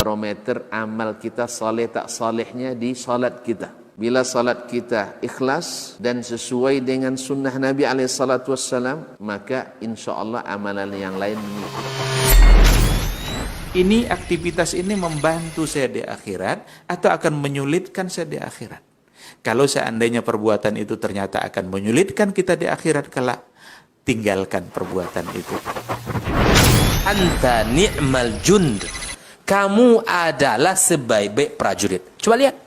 barometer amal kita saleh tak salehnya di salat kita. Bila salat kita ikhlas dan sesuai dengan sunnah Nabi SAW, maka insya Allah amalan yang lain mengikuti. Ini aktivitas ini membantu saya di akhirat atau akan menyulitkan saya di akhirat? Kalau seandainya perbuatan itu ternyata akan menyulitkan kita di akhirat kelak, tinggalkan perbuatan itu. Anta ni'mal jund. Kamu adalah sebaik-baik prajurit. Coba lihat.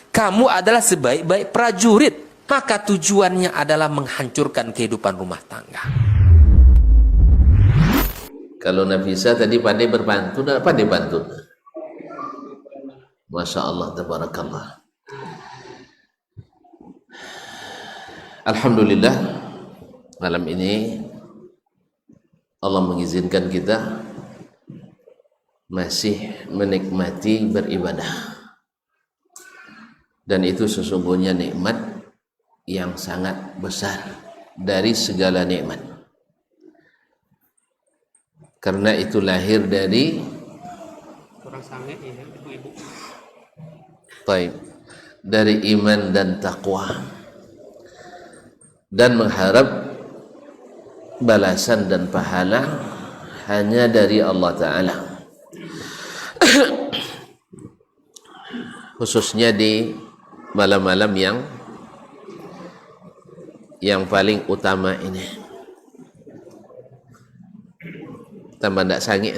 Kamu adalah sebaik-baik prajurit. Maka tujuannya adalah menghancurkan kehidupan rumah tangga. Kalau Nafisa tadi pandai berbantu, pandai bantu. Masya Allah, tabarakallah. Alhamdulillah, malam ini Allah mengizinkan kita masih menikmati beribadah. Dan itu sesungguhnya nikmat yang sangat besar dari segala nikmat. Karena itu lahir dari dari iman dan taqwa, dan mengharap balasan dan pahala hanya dari Allah Ta'ala. Khususnya di malam-malam yang paling utama ini. Tambah ndak sangit.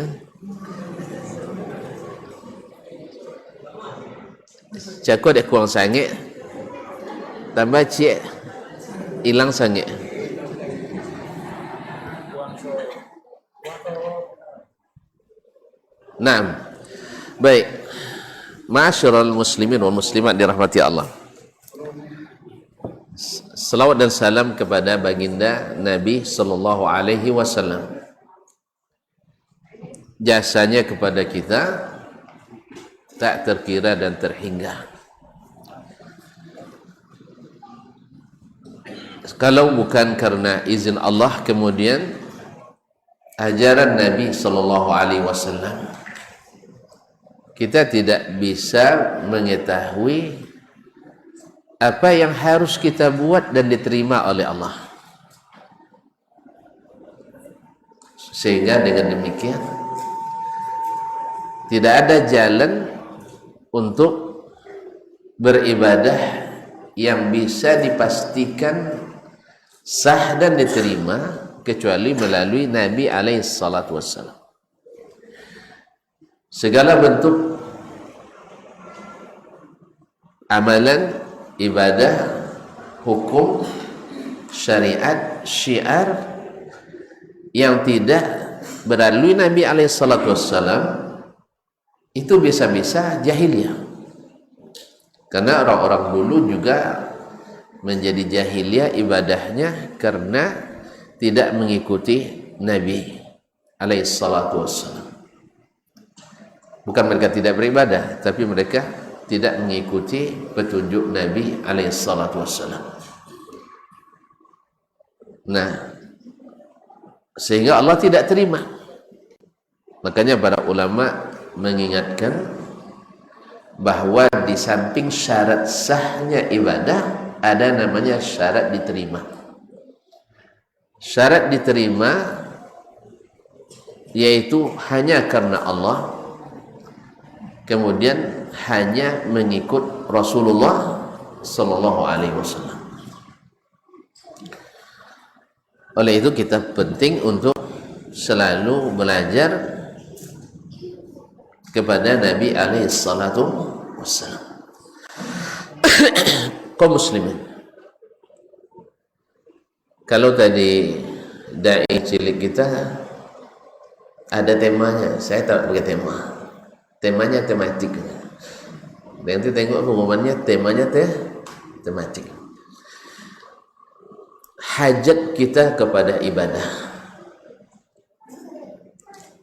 Cakap dia kurang sangit. Tambah cik hilang sangit. Naam. Baik. Ma'asyiral muslimin wal muslimat dirahmati Allah. Salawat dan salam kepada baginda Nabi sallallahu alaihi wasallam. Jasanya kepada kita tak terkira dan terhingga. Kalau bukan karena izin Allah, kemudian ajaran Nabi sallallahu alaihi wasallam, kita tidak bisa mengetahui apa yang harus kita buat dan diterima oleh Allah. Sehingga dengan demikian tidak ada jalan untuk beribadah yang bisa dipastikan sah dan diterima kecuali melalui Nabi SAW. Segala bentuk amalan, ibadah, hukum, syariat, syiar yang tidak melalui Nabi SAW itu bisa-bisa jahiliyah. Karena orang-orang dulu juga menjadi jahiliyah ibadahnya karena tidak mengikuti Nabi SAW. Bukan mereka tidak beribadah, tapi mereka tidak mengikuti petunjuk Nabi SAW. Nah, sehingga Allah tidak terima. Makanya para ulama mengingatkan bahwa di samping syarat sahnya ibadah ada namanya syarat diterima. Syarat diterima yaitu hanya karena Allah, kemudian hanya mengikut Rasulullah Sallallahu Alaihi Wasallam. Oleh itu kita penting untuk selalu belajar kepada Nabi Alaihi Salatu Wasallam. Kaum muslimin, kalau tadi dai cilik kita ada temanya, saya tak pakai tema. Temanya tematik. Nanti tengok pengumumannya, temanya tematik. Hajat kita kepada ibadah,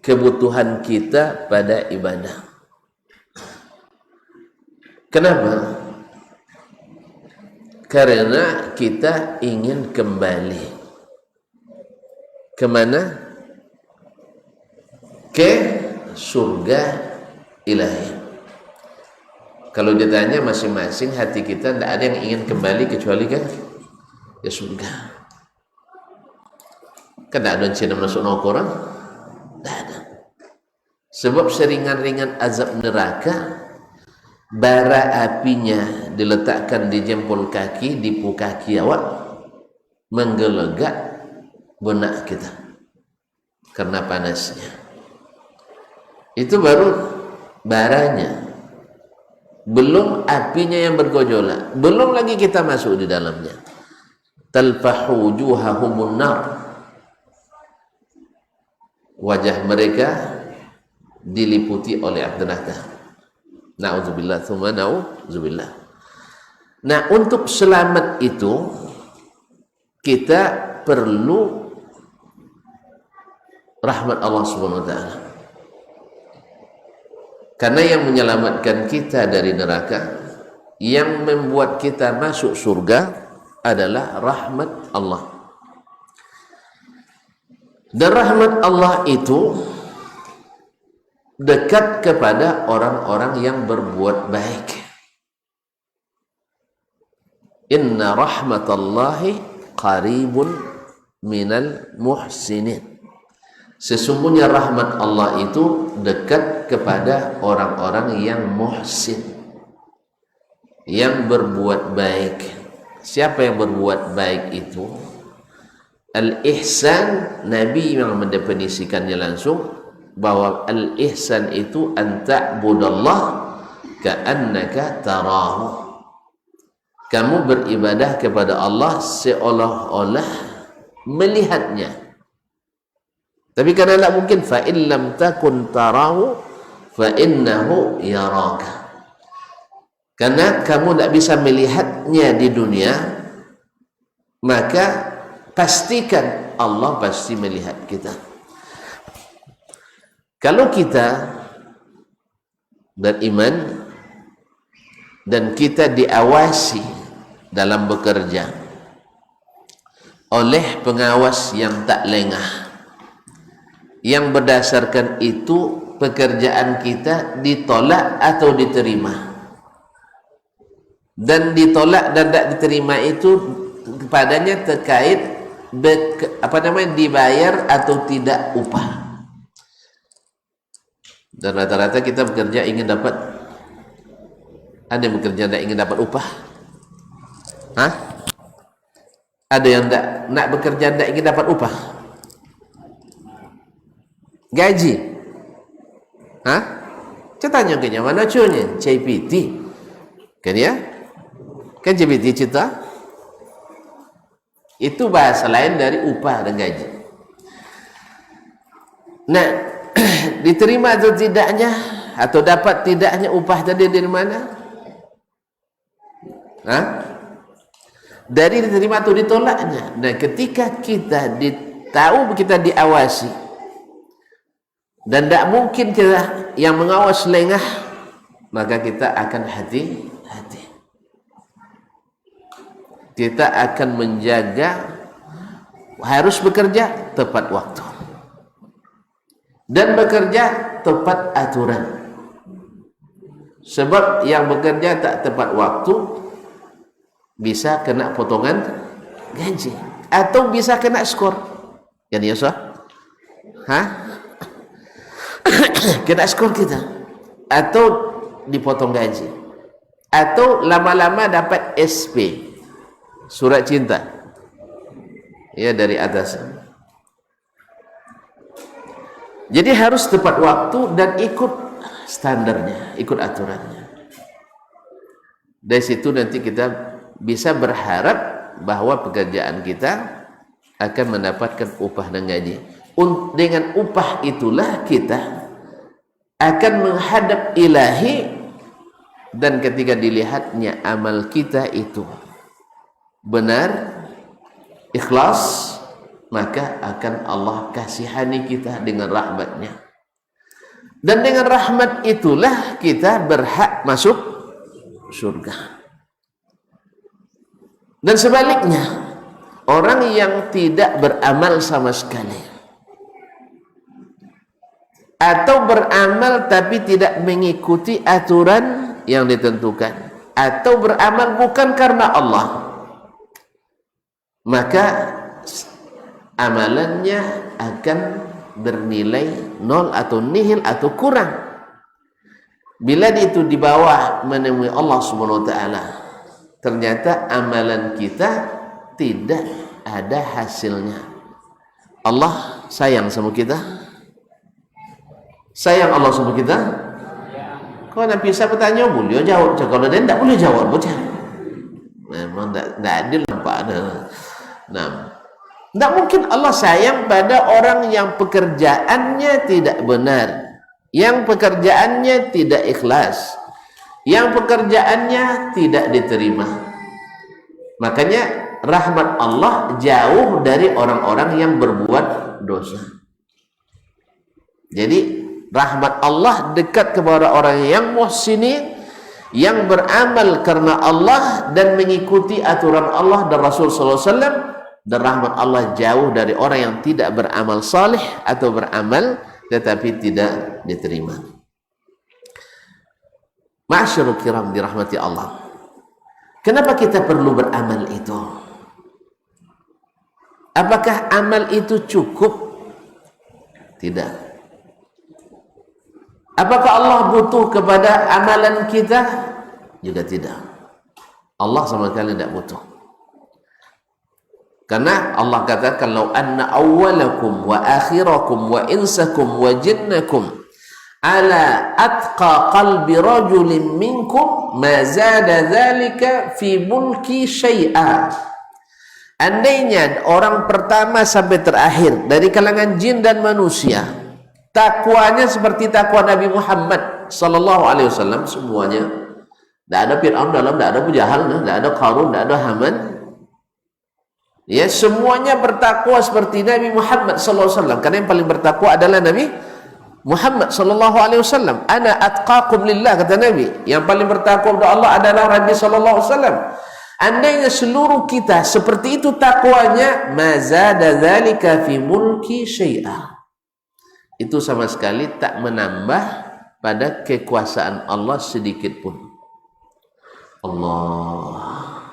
kebutuhan kita pada ibadah. Kenapa? Karena kita ingin kembali kemana? Ke surga ilahi. Kalau ditanya masing-masing hati kita, tidak ada yang ingin kembali kecuali kan ya surga. Kan tidak ada Cina masuk neraka, tidak ada. Sebab seringan-ringan azab neraka, bara apinya diletakkan di jempol kaki, di kaki awak, menggelegak benak kita karena panasnya. Itu baru baranya, belum apinya yang bergejolak, belum lagi kita masuk di dalamnya. Talfahu wujuhahumun nar, wajah mereka diliputi oleh api neraka. Na'udzubillah tsumma na'udzubillah. Nah, untuk selamat itu kita perlu rahmat Allah Subhanahu wa taala. Karena yang menyelamatkan kita dari neraka, yang membuat kita masuk surga adalah rahmat Allah. Dan rahmat Allah itu dekat kepada orang-orang yang berbuat baik. Inna rahmatallahi qaribun minal muhsinin. Sesungguhnya rahmat Allah itu dekat kepada orang-orang yang muhsin, yang berbuat baik. Siapa yang berbuat baik itu? Al-ihsan, Nabi yang mendefinisikannya langsung, bahwa al-ihsan itu an ta'budallah ka'annaka tarahu. Kamu beribadah kepada Allah seolah-olah melihatnya. Tapi karena tidak mungkin, fa in lam takun tarahu fa innahu yaraka. Karena kamu tidak bisa melihatnya di dunia, maka pastikan Allah pasti melihat kita. Kalau kita beriman dan kita diawasi dalam bekerja oleh pengawas yang tak lengah, yang berdasarkan itu pekerjaan kita ditolak atau diterima, dan ditolak dan tidak diterima itu kepadanya terkait dibayar atau tidak upah. Dan rata-rata kita bekerja ingin dapat, ada yang bekerja tidak ingin dapat upah? Hah? Ada yang nak bekerja tidak ingin dapat upah? Gaji? Hah? Ceritanya kayaknya mana cunya? CPT kan ya? Kan CPT cerita? Itu bahasa lain dari upah dan gaji. Nah, diterima atau tidaknya, atau dapat tidaknya upah tadi dari mana? Hah? Dari diterima atau ditolaknya. Dan ketika kita tahu kita diawasi dan tidak mungkin kita yang mengawas lengah, maka kita akan hati-hati. Kita akan menjaga, harus bekerja tepat waktu dan bekerja tepat aturan. Sebab yang bekerja tak tepat waktu bisa kena potongan gaji atau bisa kena skor. Kan ya sah? Hah? Kena skor kita, atau dipotong gaji, atau lama-lama dapat SP, surat cinta ya dari atas. Jadi harus tepat waktu dan ikut standarnya, ikut aturannya. Dari situ nanti kita bisa berharap bahwa pekerjaan kita akan mendapatkan upah dan gaji. Dengan upah itulah kita akan menghadap ilahi, dan ketika dilihatnya amal kita itu benar, ikhlas, maka akan Allah kasihani kita dengan rahmatnya. Dan dengan rahmat itulah kita berhak masuk surga. Dan sebaliknya, orang yang tidak beramal sama sekali, atau beramal tapi tidak mengikuti aturan yang ditentukan, atau beramal bukan karena Allah, maka amalannya akan bernilai nol atau nihil atau kurang. Bila itu di bawah menemui Allah Subhanahu wa taala, ternyata amalan kita tidak ada hasilnya. Allah sayang sama kita? Sayang Allah sama kita? Kalau Nabi Isa bertanya, boleh jawab. Kalau dia tidak boleh jawab, bocah. Memang tidak adil nampak ada. Nah, tidak mungkin Allah sayang pada orang yang pekerjaannya tidak benar, yang pekerjaannya tidak ikhlas, yang pekerjaannya tidak diterima. Makanya rahmat Allah jauh dari orang-orang yang berbuat dosa. Jadi rahmat Allah dekat kepada orang yang muhsinin, yang beramal karena Allah dan mengikuti aturan Allah dan Rasul sallallahu alaihi wasallam. Dan rahmat Allah jauh dari orang yang tidak beramal saleh atau beramal tetapi tidak diterima. Ma'asyiral kiram dirahmati Allah. Kenapa kita perlu beramal itu? Apakah amal itu cukup? Tidak. Apakah Allah butuh kepada amalan kita? Juga tidak. Allah sama sekali tidak butuh. Karena Allah katakan, "Lau anna awwalakum wa akhirakum wa insakum wa jinnakum ala atqa qalbi rajulin minkum ma zada dzalika fi mulki syai'a." Andainya orang pertama sampai terakhir dari kalangan jin dan manusia takwanya seperti takwa Nabi Muhammad sallallahu alaihi wasallam, semuanya, tidak ada Fir'aun dalam, tidak ada Abu Jahal, tidak ada Qarun, tidak ada Haman, ya, semuanya bertakwa seperti Nabi Muhammad sallallahu alaihi wasallam, karena yang paling bertakwa adalah Nabi Muhammad sallallahu alaihi wasallam. Ana atqakum lillah, kata Nabi, yang paling bertakwa kepada Allah adalah Nabi sallallahu alaihi wasallam. Andainya seluruh kita seperti itu takwanya, mazada dzalika fi mulki syai'a, itu sama sekali tak menambah pada kekuasaan Allah sedikit pun. Allah,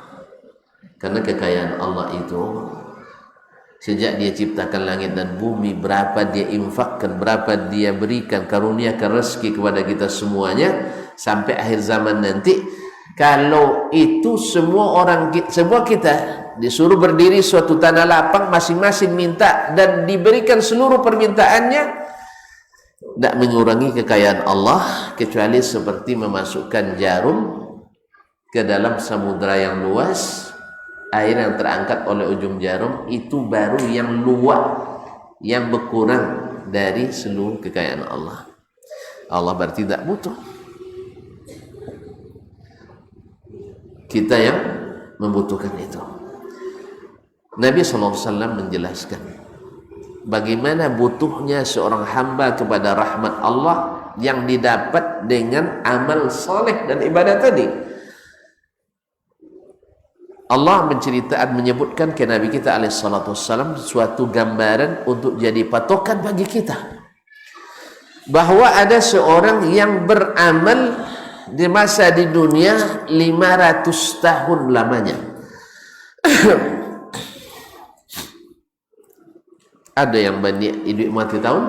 karena kekayaan Allah itu sejak dia ciptakan langit dan bumi, berapa dia infakkan, berapa dia berikan, karuniakan rezeki kepada kita semuanya sampai akhir zaman nanti. Kalau itu semua kita disuruh berdiri suatu tanah lapang, masing-masing minta dan diberikan seluruh permintaannya, tidak mengurangi kekayaan Allah kecuali seperti memasukkan jarum ke dalam samudra yang luas. Air yang terangkat oleh ujung jarum itu baru yang luak, yang berkurang dari seluruh kekayaan Allah. Allah berarti tidak butuh. Kita yang membutuhkan itu. Nabi SAW menjelaskan bagaimana butuhnya seorang hamba kepada rahmat Allah yang didapat dengan amal soleh dan ibadah tadi. Allah menyebutkan ke Nabi kita alaihissalam suatu gambaran untuk jadi patokan bagi kita, bahwa ada seorang yang beramal di masa di dunia 500 tahun lamanya. Ada yang banyak hidup mati tahun?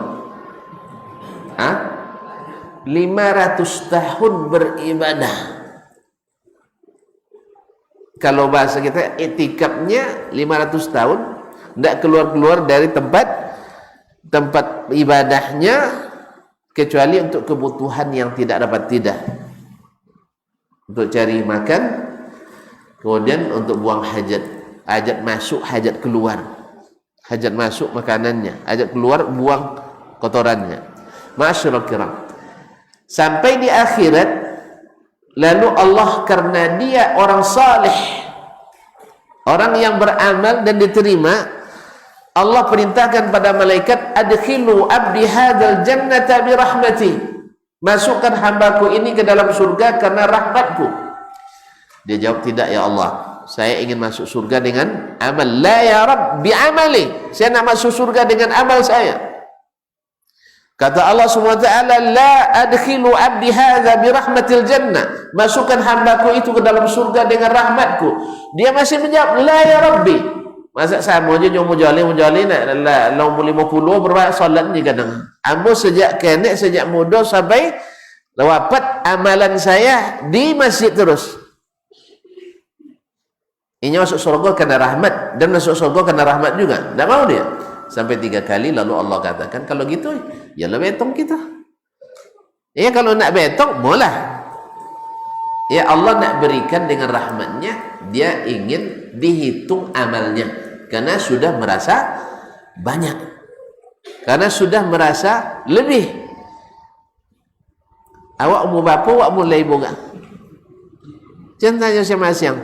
500 tahun beribadah. Kalau bahasa kita, etikapnya 500 tahun tidak keluar-keluar dari tempat ibadahnya kecuali untuk kebutuhan yang tidak dapat tidak, untuk cari makan, kemudian untuk buang hajat, hajat masuk, hajat keluar, hajat masuk makanannya, hajat keluar buang kotorannya. Ma'asyiral kiram, sampai di akhirat. Lalu Allah karena dia orang saleh, orang yang beramal dan diterima, Allah perintahkan pada malaikat, adkhilu abdi hadzal jannata bi rahmati, masukkan hambaku ini ke dalam surga karena rahmatku. Dia jawab, tidak ya Allah, saya ingin masuk surga dengan amal. La ya Rabb, bi amali, saya nak masuk surga dengan amal saya. Kata Allah SWT, la adkhilu abdi hadza bi rahmatil jannah. Masukkan hambaku itu ke dalam surga dengan rahmatku. Dia masih menjawab, la ya Rabbi. Masa sama je nyomu jali nak la 50 berbuat solat ni kadang. Ambo sejak kenek, sejak muda sampai wafat amalan saya di masjid terus. Ini masuk surga karena rahmat dan masuk surga karena rahmat juga. Tak mau dia. Sampai 3 kali lalu Allah katakan kalau gitu ya lah betong kita. Ya kalau nak betong boleh. Ya Allah nak berikan dengan rahmatnya, dia ingin dihitung amalnya karena sudah merasa banyak. Karena sudah merasa lebih. Awak umur berapa, awak mulai boga. Jangan tanya siang-siang.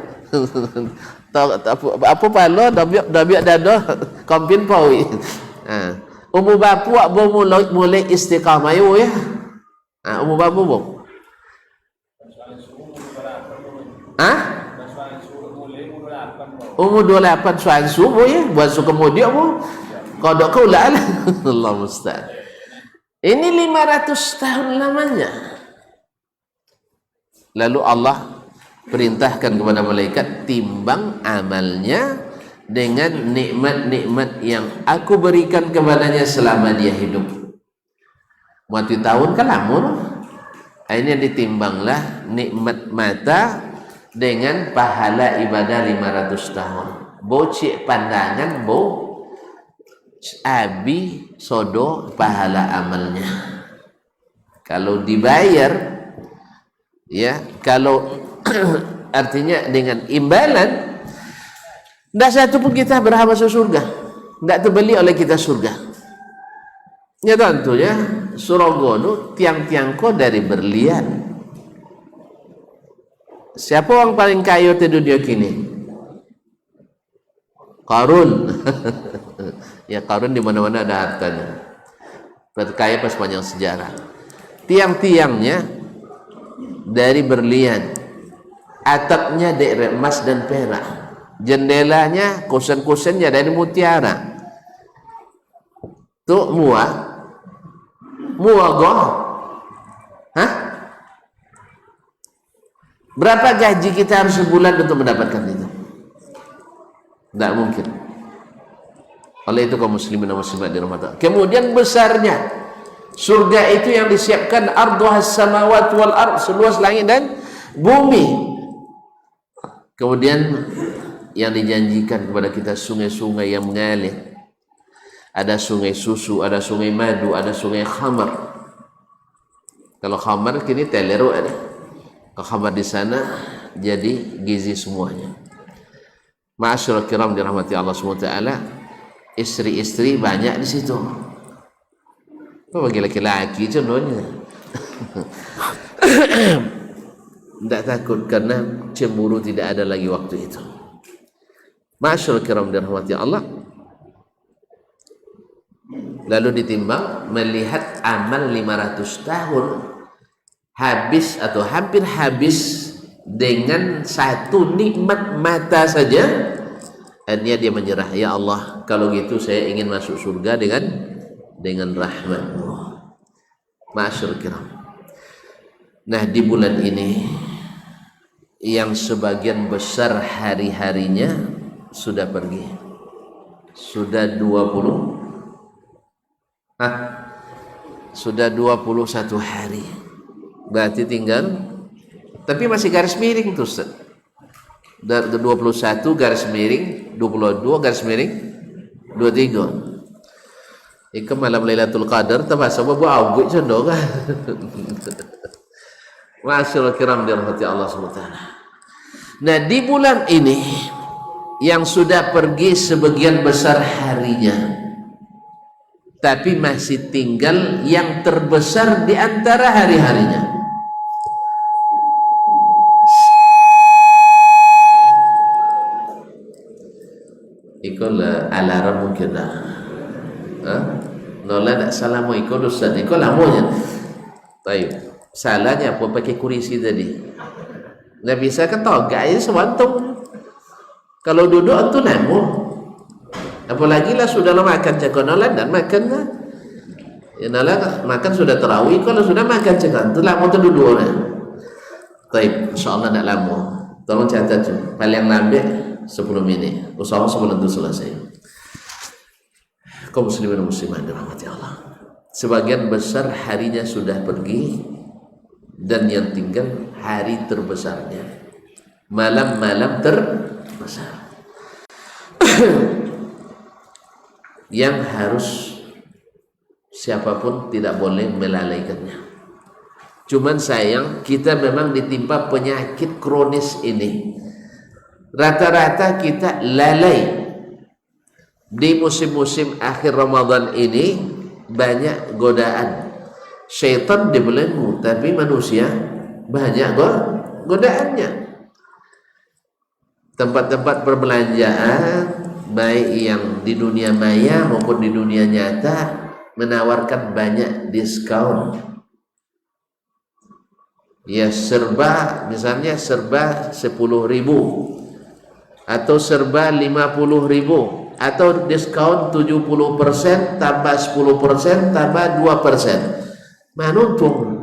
Apa pala dabiak dada kompin pawi. Umur berapa awak mulai istiqamah ya? Umur berapa bu? Umur 28 suan subuh ya, buat suka kemudian bu. Kodok kau lah. Allah musta'an. Ini 500 tahun lamanya. Lalu Allah perintahkan kepada malaikat, timbang amalnya dengan nikmat-nikmat yang aku berikan kepadanya selama dia hidup. Waktu tahun kan lama. Akhirnya ditimbanglah nikmat mata dengan pahala ibadah 500 tahun. Bocik pandangan bo abi sodo pahala amalnya. Kalau dibayar ya, kalau artinya dengan imbalan, tidak satu pun kita berhak masuk surga, tidak terbeli oleh kita surga. Ya tentunya surga itu tiang-tiang ko dari berlian. Siapa orang paling kaya di dunia kini? Qarun. Ya Qarun di mana-mana ada hartanya. Berkaya pas sepanjang sejarah. Tiang-tiangnya dari berlian, atapnya dari emas dan perak, jendelanya, kusen-kusennya dari mutiara. Tuh mua goh. Hah? Berapa gaji kita harus sebulan untuk mendapatkan itu? Tidak mungkin. Oleh itu kaum muslimin dan muslimat di Ramadan. Kemudian besarnya surga itu yang disiapkan arduhas samawat wal ard, seluas langit dan bumi. Kemudian yang dijanjikan kepada kita sungai-sungai yang mengalir. Ada sungai susu, ada sungai madu, ada sungai khamar. Kalau khamar kini teleru ada. Kalau khamar di sana jadi gizi semuanya. Ma'asyiral kiram dirahmati Allah SWT, istri-istri banyak di situ. Bagi laki-laki contohnya. Tidak takut karena cemburu tidak ada lagi waktu itu. Ma'asyiral kiram dirahmati Allah. Lalu ditimbang, melihat amal 500 tahun habis atau hampir habis dengan satu nikmat mata saja. Akhirnya dia menyerah, ya Allah, kalau gitu saya ingin masuk surga dengan rahmat-Mu. Ma'asyur kiram. Nah, di bulan ini yang sebagian besar hari-harinya sudah pergi. Sudah 21 hari. Berarti tinggal, tapi masih garis miring tuh Ustaz. 21 garis miring, 22 garis miring, 23. Iku malam Lailatul Qadar termasuk buat awik condong kan. Masyaallah kiram dirahmati Allah SWT. Nah, di bulan ini yang sudah pergi sebagian besar harinya, tapi masih tinggal yang terbesar di antara hari-harinya. Ikolah alarm mungkin lah. Nolah nak salah mau ikut Ustaz. Ikut lamanya. Taib. Salahnya apa pakai kurisi tadi? Nggak bisa kan toga aja sewantung. Kalau duduk tu namu. Apalagi lah sudah makan cakonolan dan makan lah. Ya nalar makan sudah tarawih, kalau sudah makan cekak, tu lama tu duduk orang. Taib, insyaAllah nak lama. Tolong catat tu, paling lambat 10 minit. Usaha sebelum tu selesai. Kaum muslimin dan muslimat dirahmati Allah. Sebagian besar harinya sudah pergi, dan yang tinggal hari terbesarnya, malam-malam terbesar. Yang harus siapapun tidak boleh melalaikannya. Cuman sayang kita memang ditimpa penyakit kronis ini. Rata-rata kita lalai. Di musim-musim akhir Ramadan ini banyak godaan. Syaitan dibelenggu, tapi manusia banyak godaannya. Tempat-tempat perbelanjaan, baik yang di dunia maya maupun di dunia nyata, menawarkan banyak diskon. Ya serba, misalnya serba 10.000 atau serba 50.000 atau diskon 70% tambah 10% tambah 2%. Manuntung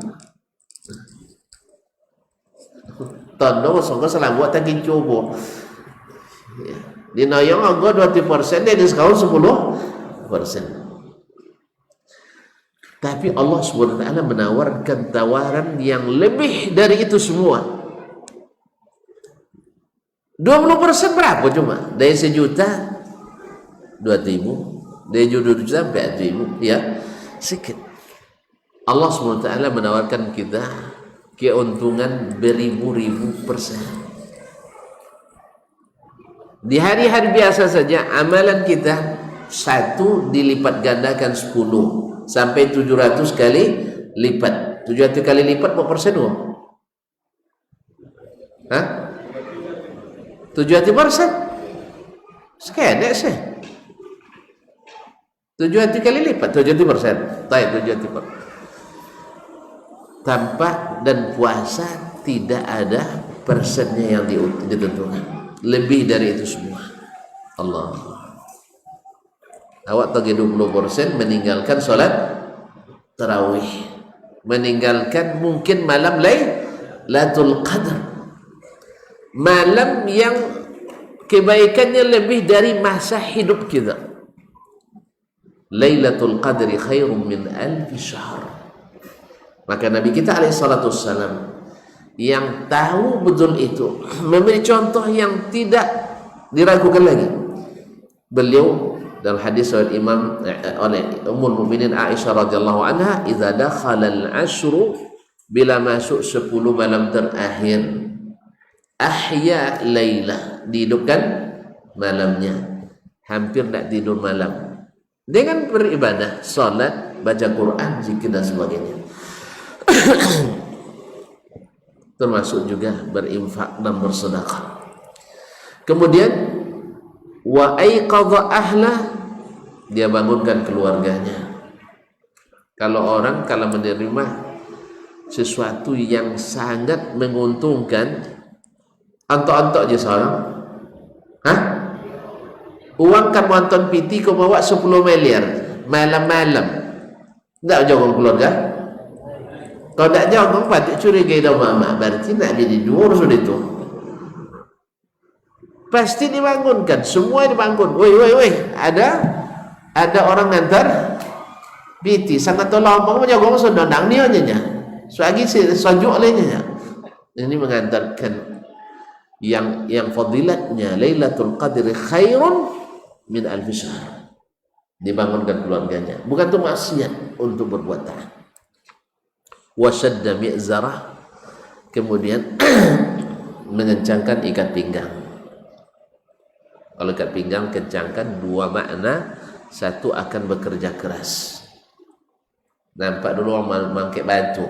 tondo sangka selambut tagih coba. Di noyong anggo 20% dia diskon 10%. Tapi Allah SWT menawarkan tawaran yang lebih dari itu semua. 20% berapa cuma? Dari 1 juta 2.000, dari 2 juta 4.000, ya sedikit. Allah SWT menawarkan kita keuntungan beribu-ribu persen. Di hari-hari biasa saja amalan kita 1 dilipat gandakan 10 sampai 700 kali lipat. 700 kali lipat berapa persen? Hah? 700%? Sekedek sih. 700 kali lipat 700%. Baik, 700%. Tanpa dan puasa tidak ada persennya yang ditentukan. Lebih dari itu semua. Allah. Awak bagi 20% meninggalkan solat tarawih, meninggalkan mungkin malam Lailatul Qadar, malam yang kebaikannya lebih dari masa hidup kita. Lailatul Qadri khairum min alfi syahr. Maka Nabi kita alaihissalam yang tahu betul itu memberi contoh yang tidak diragukan lagi. Beliau dalam hadis oleh Ummul Mukminin Aisyah radhiyallahu anha, idza dakhala al-ashru, bila masuk 10 malam terakhir, ahya laila, dihidupkan malamnya, hampir tak tidur malam dengan beribadah, salat, baca Quran, zikir dan sebagainya. Termasuk juga berinfak dan bersedekah. Kemudian wa aiqadha ahla, dia bangunkan keluarganya. Kalau orang kalau menerima sesuatu yang sangat menguntungkan, antok-antok aja seorang, uang kan nonton PT kau bawa 10 miliar malam-malam, tak jawab keluarga. Kalau tak jawab patut curiga dah mama, berarti nak jadi dua sudah itu. Pasti dibangunkan, semua dibangun. Woi, ada orang ngantar PT sangat tolong mau jago sudah nang ni aja. Suagi sejuk lainnya. Ini mengantarkan yang fadilatnya Lailatul Qadri khairun min alfi syahr. Dibangunkan keluarganya, bukan itu maksiat untuk berbuat taat. Wasadda mi'zarah, kemudian mengencangkan ikat pinggang. Kalau ikat pinggang kencangkan, 2 makna. 1 akan bekerja keras. Nampak dulu orang mangkit batu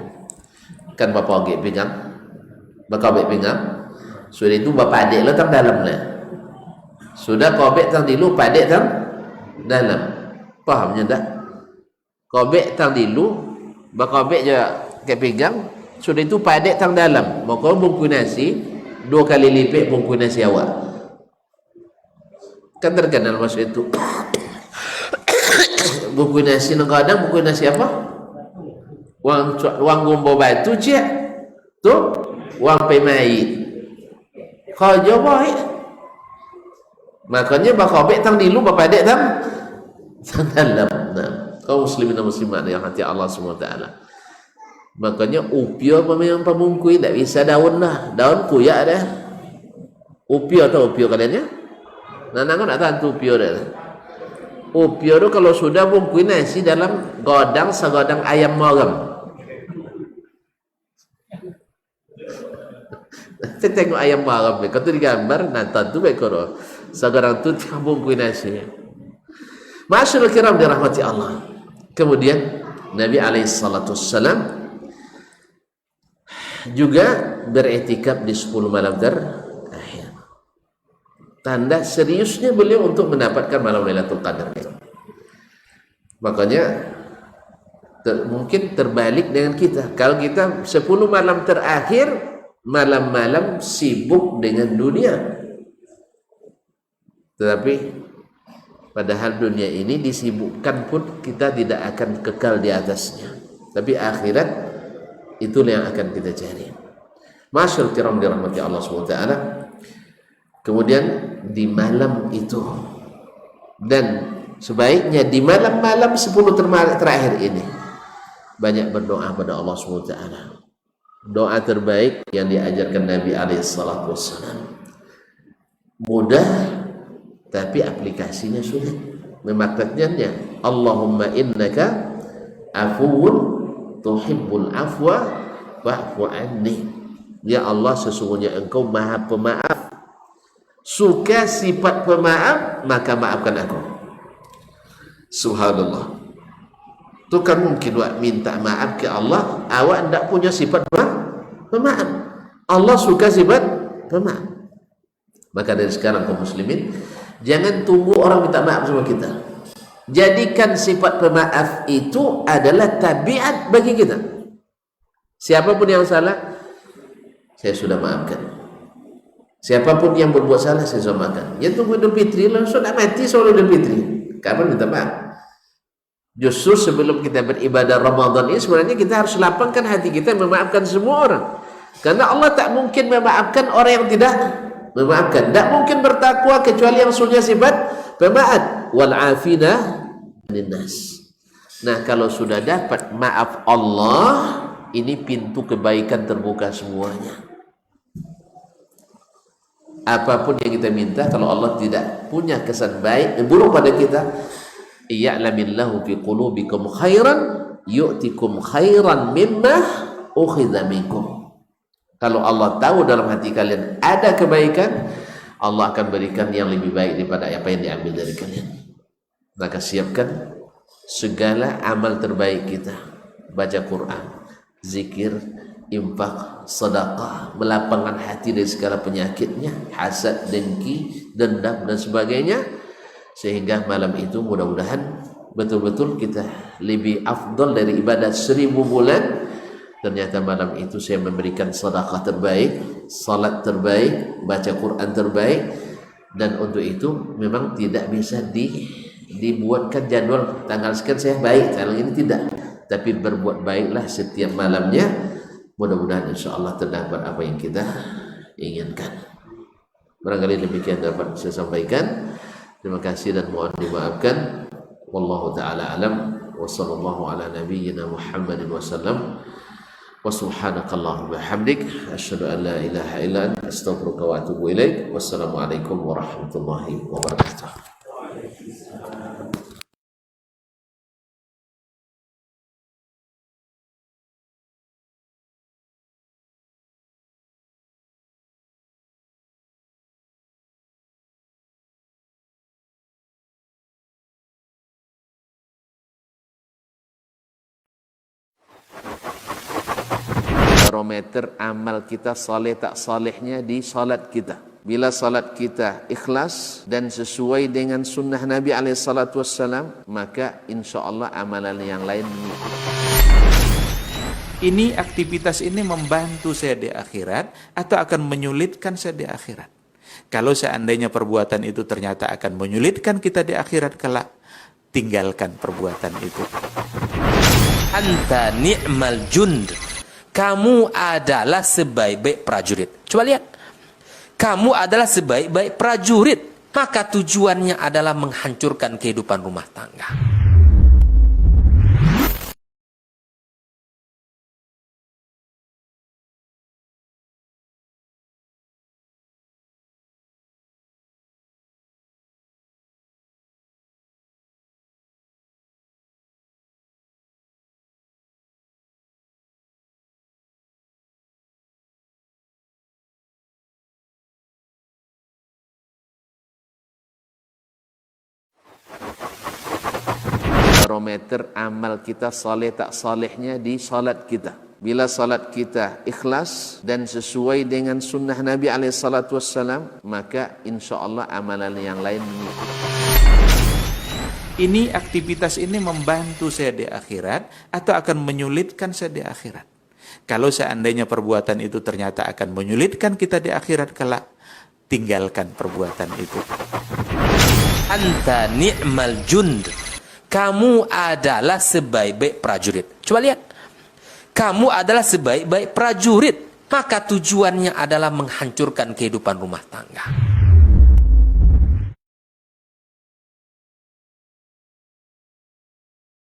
kan, bapak agak pinggang, bakal agak pinggang, sudah itu bapak adik letak dalam lah. Sudah kobek tang dilu, padek tang dalam. Pahamnya tak? Kobek tang dilu, bakal kobek je ke pinggang, sudah itu padek tang dalam. Maka bungkus nasi 2 kali lipat bungkus nasi awak. Kan terkenal masa itu. Buku nasi kadang buku nasi apa? Wang gombo batu cik. Tu wang pemai. Kau jawab makanya bakal tang dilu bapak dek tam dalam. Nah, kaum muslimin dan muslimat yang hati Allah SWT. Makanya upio memang pemungkui tak bisa daun lah. Daun kuyak dah. Upio atau upio kalian ya? Nanang nak tahu upio dah. Upio tu kalau sudah bungkui nasi dalam godang segodang ayam maram. Kita tengok ayam maram ni. Kau tu digambar nanti tu bekor. Segodang tu tiang bungkui nasi. Masyaallah kiram dirahmati Allah. Kemudian Nabi SAW juga beriktikaf di 10 malam terakhir. Tanda seriusnya beliau untuk mendapatkan malam Lailatul Qadar itu. Makanya mungkin terbalik dengan kita. Kalau kita 10 malam terakhir malam-malam sibuk dengan dunia. Tetapi padahal dunia ini disibukkan pun kita tidak akan kekal di atasnya. Tapi akhirat itulah yang akan kita cari. Masyaallah kiram dirahmati Allah SWT. Kemudian di malam itu dan sebaiknya di malam-malam 10 terakhir ini banyak berdoa pada Allah SWT. Doa terbaik yang diajarkan Nabi SAW. Mudah tapi aplikasinya sulit. Memaknanya Allahumma innaka afuwun tuhibbul afwa fa'fu anni. Ya Allah, sesungguhnya engkau maha pemaaf, suka sifat pemaaf, maka maafkan aku. Subhanallah. Tu kan mungkin awak minta maaf ke Allah, awak tidak punya sifat pemaaf. Allah suka sifat pemaaf. Maka dari sekarang kaum muslimin, jangan tunggu orang minta maaf sama kita. Jadikan sifat pemaaf itu adalah tabiat bagi kita. Siapapun yang salah, saya sudah maafkan. Siapapun yang berbuat salah, saya sudah maafkan. Ya tunggu Idul Fitri, langsung nak mati soal Idul Fitri. Kapan minta maaf? Justru sebelum kita beribadah Ramadan ini, sebenarnya kita harus lapangkan hati kita memaafkan semua orang. Karena Allah tak mungkin memaafkan orang yang tidak memaafkan. Tak mungkin bertakwa kecuali yang punya sifat pemaaf. Wal afina linnas. Nah, kalau sudah dapat maaf Allah, ini pintu kebaikan terbuka semuanya. Apapun yang kita minta, kalau Allah tidak punya kesan baik, buruk pada kita, ya'lamillahu fi qulubikum khairan yu'tikum khairan mimma ukhidha minkum. Kalau Allah tahu dalam hati kalian ada kebaikan, Allah akan berikan yang lebih baik daripada apa yang diambil dari kalian. Maka siapkan segala amal terbaik kita. Baca Quran, zikir, infak, sedekah, melapangkan hati dari segala penyakitnya, hasad, dengki, dendam dan sebagainya, sehingga malam itu mudah-mudahan betul-betul kita lebih afdal dari ibadah 1000 bulan. Ternyata malam itu saya memberikan sedekah terbaik, salat terbaik, baca Quran terbaik. Dan untuk itu memang tidak bisa dibuatkan jadwal tanggal sekian saya baik, tanggal ini tidak. Tapi berbuat baiklah setiap malamnya. Mudah-mudahan insyaAllah terdapat apa yang kita inginkan. Barangkali demikian dapat saya sampaikan. Terima kasih dan mohon dimaafkan. Wallahu ta'ala alam. Wa sallallahu ala nabiyyina Muhammadin wa sallam. Wa subhanakallahumma hamdik. Asyhadu an la ilaha illa anta astaghfiruka wa atubu ilaik. Wassalamualaikum warahmatullahi wabarakatuh. Barometer amal kita saleh tak salehnya di salat kita. Bila salat kita ikhlas dan sesuai dengan sunnah Nabi SAW, maka insyaAllah amalan yang lain mengikut. Ini aktivitas ini membantu saya di akhirat atau akan menyulitkan saya di akhirat? Kalau seandainya perbuatan itu ternyata akan menyulitkan kita di akhirat kelak, tinggalkan perbuatan itu. Anta ni'mal jund. Kamu adalah sebaik-baik prajurit. Coba lihat. Kamu adalah sebaik-baik prajurit. Maka tujuannya adalah menghancurkan kehidupan rumah tangga. Barometer amal kita saleh tak salehnya di salat kita. Bila salat kita ikhlas dan sesuai dengan sunnah Nabi SAW, maka insya Allah amalan yang lain mengikuti. Ini aktivitas ini membantu saya di akhirat atau akan menyulitkan saya di akhirat. Kalau seandainya perbuatan itu ternyata akan menyulitkan kita di akhirat kelak, tinggalkan perbuatan itu. Anta ni'mal jund. Kamu adalah sebaik-baik prajurit. Coba lihat. Kamu adalah sebaik-baik prajurit. Maka tujuannya adalah menghancurkan kehidupan rumah tangga.